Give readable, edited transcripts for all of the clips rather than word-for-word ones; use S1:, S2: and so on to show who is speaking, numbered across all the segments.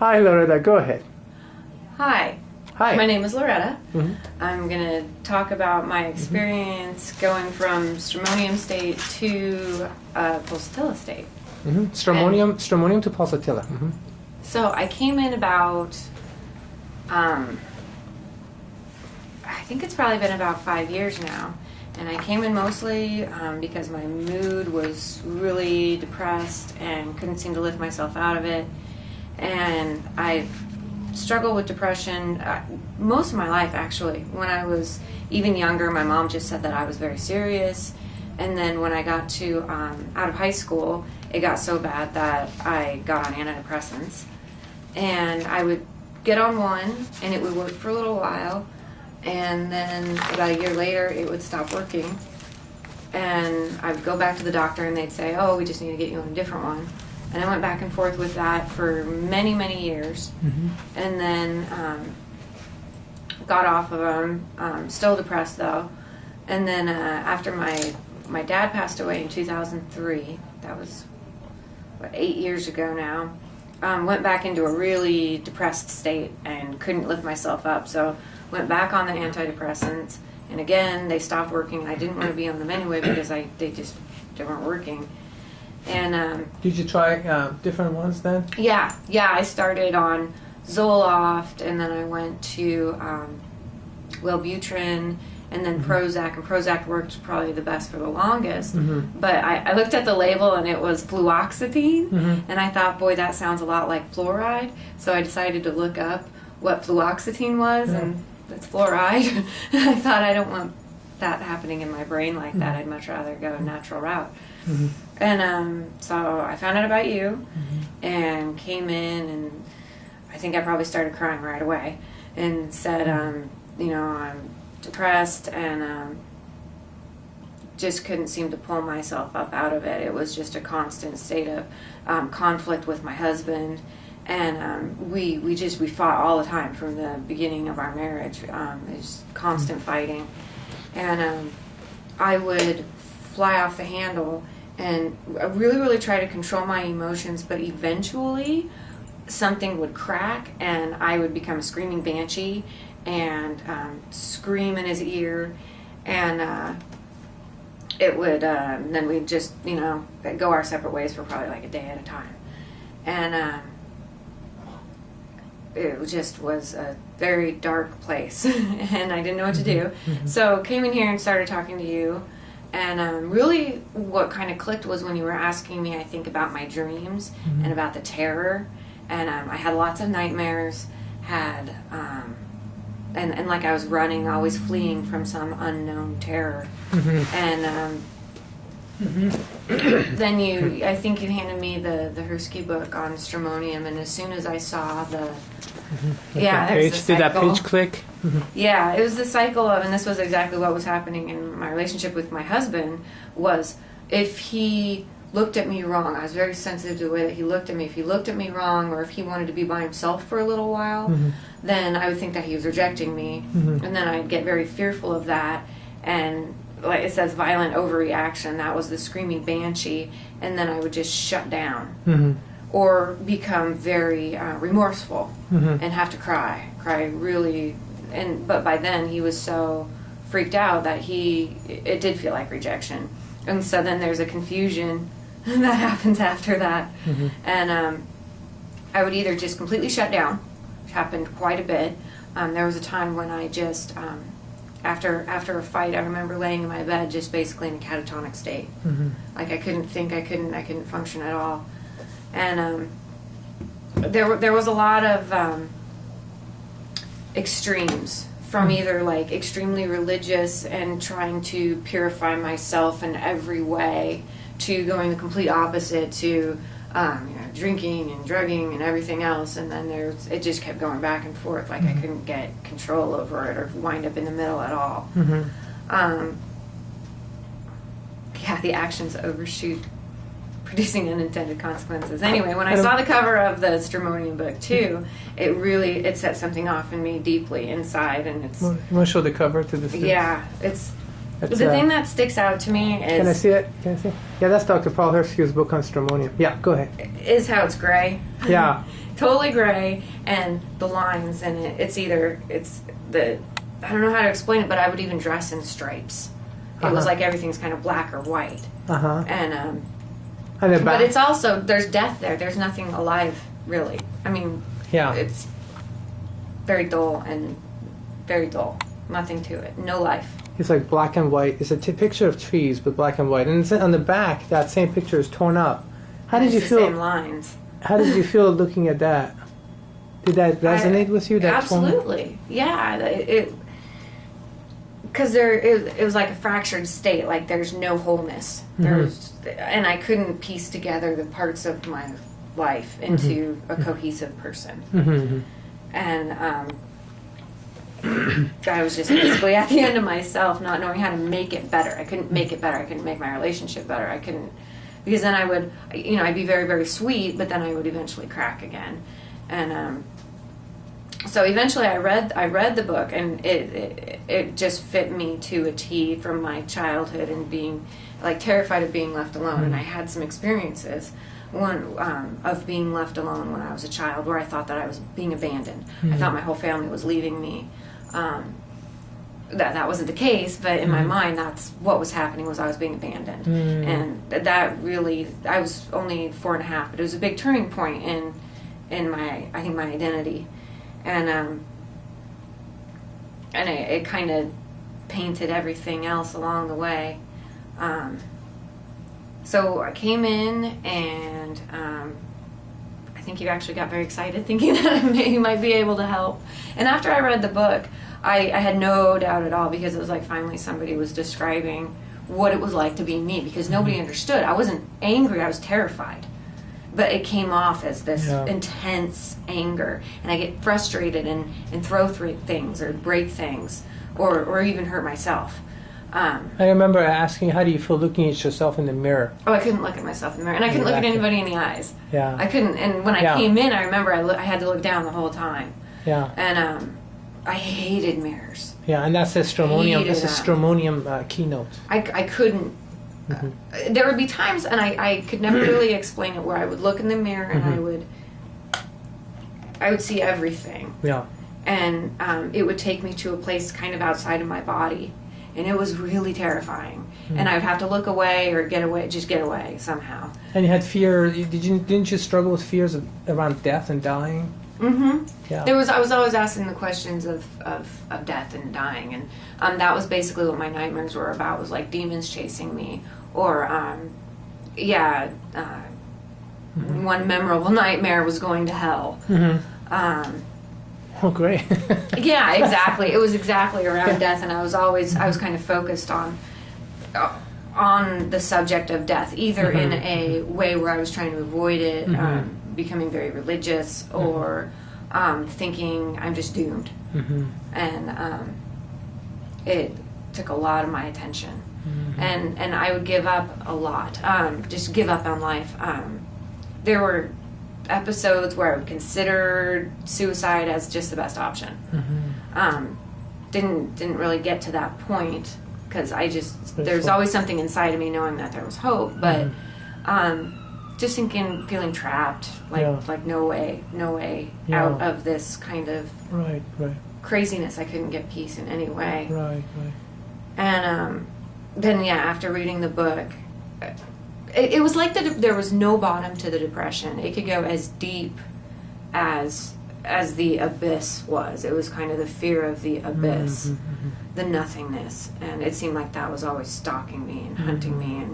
S1: Hi, Loretta. Go ahead.
S2: Hi.
S1: Hi.
S2: My name is Loretta.
S1: Mhm.
S2: I'm going to talk about my experience going from Stramonium State to Pulsatilla State.
S1: Stramonium to Pulsatilla.
S2: So I came in about, I think it's probably been about 5 years now. And I came in mostly because my mood was really depressed and couldn't seem to lift myself out of it. And I've struggled with depression most of my life, actually. When I was even younger, my mom just said that I was very serious. And then when I got to out of high school, it got so bad that I got on antidepressants. And I would get on one, and it would work for a little while. And then about a year later, it would stop working. And I would go back to the doctor, and they'd say, oh, we just need to get you on a different one. And I went back and forth with that for many, many years. And then got off of them, still depressed though. And then after my dad passed away in 2003, that was, 8 years ago now, went back into a really depressed state and couldn't lift myself up. So went back on the antidepressants, and again, they stopped working. I didn't want to be on them anyway because they weren't working. And
S1: Did you try different ones then?
S2: Yeah, I started on Zoloft, and then I went to Wellbutrin, and then Prozac, and Prozac worked probably the best for the longest. But I looked at the label, and it was fluoxetine, and I thought, boy, that sounds a lot like fluoride. So I decided to look up what fluoxetine was, and it's fluoride. And I thought, I don't want that happening in my brain like that. I'd much rather go a natural route. And so I found out about you and came in, and I think I probably started crying right away and said, I'm depressed, and just couldn't seem to pull myself up out of it. It was just a constant state of conflict with my husband, and we fought all the time from the beginning of our marriage. It was constant fighting, and I would fly off the handle and really, really try to control my emotions, but eventually something would crack and I would become a screaming banshee and scream in his ear, and it would, then we'd just, go our separate ways for probably like a day at a time. And it just was a very dark place, and I didn't know what to do. So came in here and started talking to you. And really what kind of clicked was when you were asking me, I think, about my dreams and about the terror. And I had lots of nightmares, and like I was running, always fleeing from some unknown terror. And then I think you handed me the Hersky book on stramonium, and as soon as I saw the
S1: did that page click?
S2: Yeah, it was the cycle of, and this was exactly what was happening in my relationship with my husband, was if he looked at me wrong, I was very sensitive to the way that he looked at me. If he looked at me wrong, or if he wanted to be by himself for a little while, then I would think that he was rejecting me, and then I'd get very fearful of that, and like it says, violent overreaction. That was the screaming banshee, and then I would just shut down. Or become very remorseful and have to cry really, but by then he was so freaked out that it did feel like rejection, and so then there's a confusion that happens after that, and I would either just completely shut down, which happened quite a bit. There was a time when I just after a fight, I remember laying in my bed just basically in a catatonic state, like I couldn't think, I couldn't function at all. And there was a lot of extremes, from either like extremely religious and trying to purify myself in every way, to going the complete opposite, to drinking and drugging and everything else. And then it just kept going back and forth, like I couldn't get control over it or wind up in the middle at all. The actions overshoot producing unintended consequences. Anyway, when I saw the cover of the Stramonium book too, it set something off in me deeply inside, and it's.
S1: You want to show the cover to this?
S2: Yeah, it's
S1: That's,
S2: The thing that sticks out to me is...
S1: Can I see it? Can I see it? Yeah, that's Dr. Paul Hirschfield's book on stramonium. Yeah, go ahead.
S2: Is how it's gray.
S1: Yeah.
S2: Totally gray, and the lines in it, it's the... I don't know how to explain it, but I would even dress in stripes. It was like everything's kind of black or white. And but it's also, there's death there. There's nothing alive, really. I mean, it's very dull and very dull. Nothing to it. No life.
S1: It's like black and white. It's a picture of trees, but black and white. And it's on the back, that same picture is torn up. How did you feel?
S2: Same lines.
S1: How did you feel looking at that? Did that resonate with you? That
S2: absolutely. Yeah. Because it was like a fractured state. Like there's no wholeness. And I couldn't piece together the parts of my life into a cohesive person. And I was just basically at the end of myself, not knowing how to make it better. I couldn't make it better. I couldn't make my relationship better. I couldn't, because then I would, I'd be very, very sweet, but then I would eventually crack again. And so eventually I read the book, and it just fit me to a T from my childhood and being like terrified of being left alone. And I had some experiences. One of being left alone when I was a child, where I thought that I was being abandoned. I thought my whole family was leaving me. That wasn't the case, but in my mind, that's what was happening, was I was being abandoned. And that really, I was only 4.5, but it was a big turning point in my identity. And it kind of painted everything else along the way. So I came in, and I think you actually got very excited, thinking that you might be able to help. And after I read the book, I had no doubt at all, because it was like finally somebody was describing what it was like to be me, because nobody understood. I wasn't angry, I was terrified. But it came off as this intense anger, and I get frustrated and throw things or break things or even hurt myself. I
S1: remember asking, how do you feel looking at yourself in the mirror?
S2: Oh, I couldn't look at myself in the mirror, and I couldn't look at anybody in the eyes.
S1: Yeah,
S2: I couldn't. And when I came in, I remember I had to look down the whole time.
S1: Yeah,
S2: and I hated mirrors.
S1: Yeah, and that's a stramonium. That's a stramonium keynote.
S2: I couldn't. There would be times, and I could never really explain it, where I would look in the mirror and I would see everything.
S1: Yeah,
S2: and it would take me to a place kind of outside of my body. And it was really terrifying. And I would have to look away or get away somehow.
S1: And you had fear. Didn't you struggle with fears around death and dying? Yeah.
S2: I was always asking the questions of death and dying, and that was basically what my nightmares were about. Was like demons chasing me, or one memorable nightmare was going to hell.
S1: Oh, great.
S2: Yeah, exactly. It was exactly around death, and I was kind of focused on the subject of death, either in a way where I was trying to avoid it, becoming very religious, or thinking I'm just doomed. And it took a lot of my attention. And I would give up a lot, just give up on life. There were episodes where I would consider suicide as just the best option. Didn't really get to that point, because there's always something inside of me knowing that there was hope, but just feeling trapped, like no way out of this kind of craziness. I couldn't get peace in any way. And then after reading the book, it was like there was no bottom to the depression. It could go as deep as the abyss was. It was kind of the fear of the abyss, the nothingness, and it seemed like that was always stalking me and hunting me,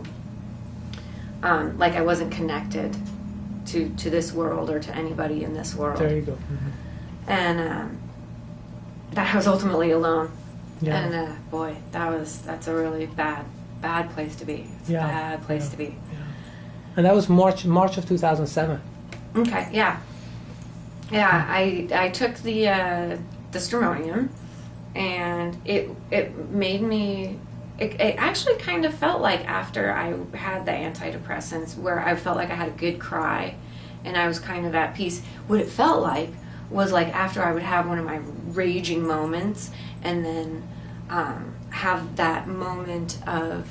S2: and like I wasn't connected to this world or to anybody in this world.
S1: There you go.
S2: And that I was ultimately alone.
S1: Yeah.
S2: And boy, that's a really bad place to be. It's a bad place to be.
S1: And that was March of 2007.
S2: Okay, yeah. I took the stramonium, and it made me. It actually kind of felt like after I had the antidepressants, where I felt like I had a good cry, and I was kind of at peace. What it felt like was like after I would have one of my raging moments, and then have that moment of,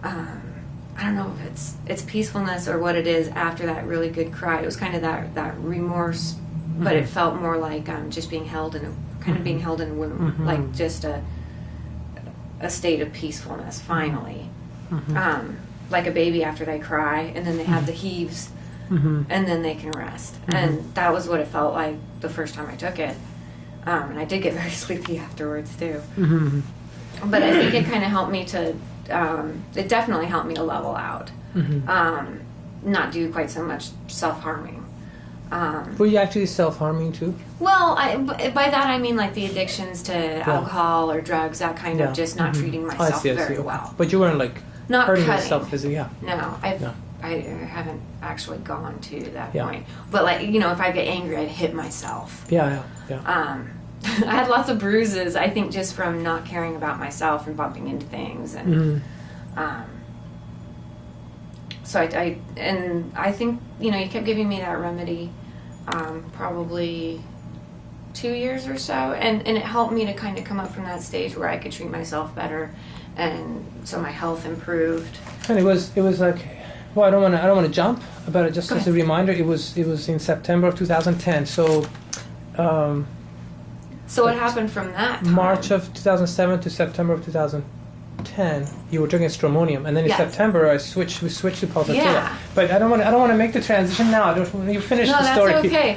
S2: I don't know if it's peacefulness or what it is after that really good cry. It was kind of that remorse, but it felt more like just being held in being held in a womb, like just a state of peacefulness finally. Like a baby after they cry, and then they have the heaves, and then they can rest. And that was what it felt like the first time I took it. And I did get very sleepy afterwards too. But I think it kind of helped me to, it definitely helped me to level out, not do quite so much self-harming.
S1: Were you actually self-harming too?
S2: Well, by that I mean like the addictions to alcohol or drugs, that kind of just not treating myself very well.
S1: But you weren't like
S2: not
S1: hurting
S2: cutting.
S1: yourself physically,
S2: No, I haven't actually gone to that point. But like, you know, if I get angry, I'd hit myself.
S1: Yeah.
S2: I had lots of bruises, I think, just from not caring about myself and bumping into things. And so I think, you know, you kept giving me that remedy probably 2 years or so, and it helped me to kind of come up from that stage where I could treat myself better, and so my health improved.
S1: And it was like, well, I don't want to jump, but just as a reminder, it was in September of 2010. So.
S2: So what happened from that time?
S1: March of 2007 to September of 2010, you were drinking stramonium, and then in September we switched to pulsatilla. But I don't want to make the transition now. You finish the story.
S2: No, that's okay.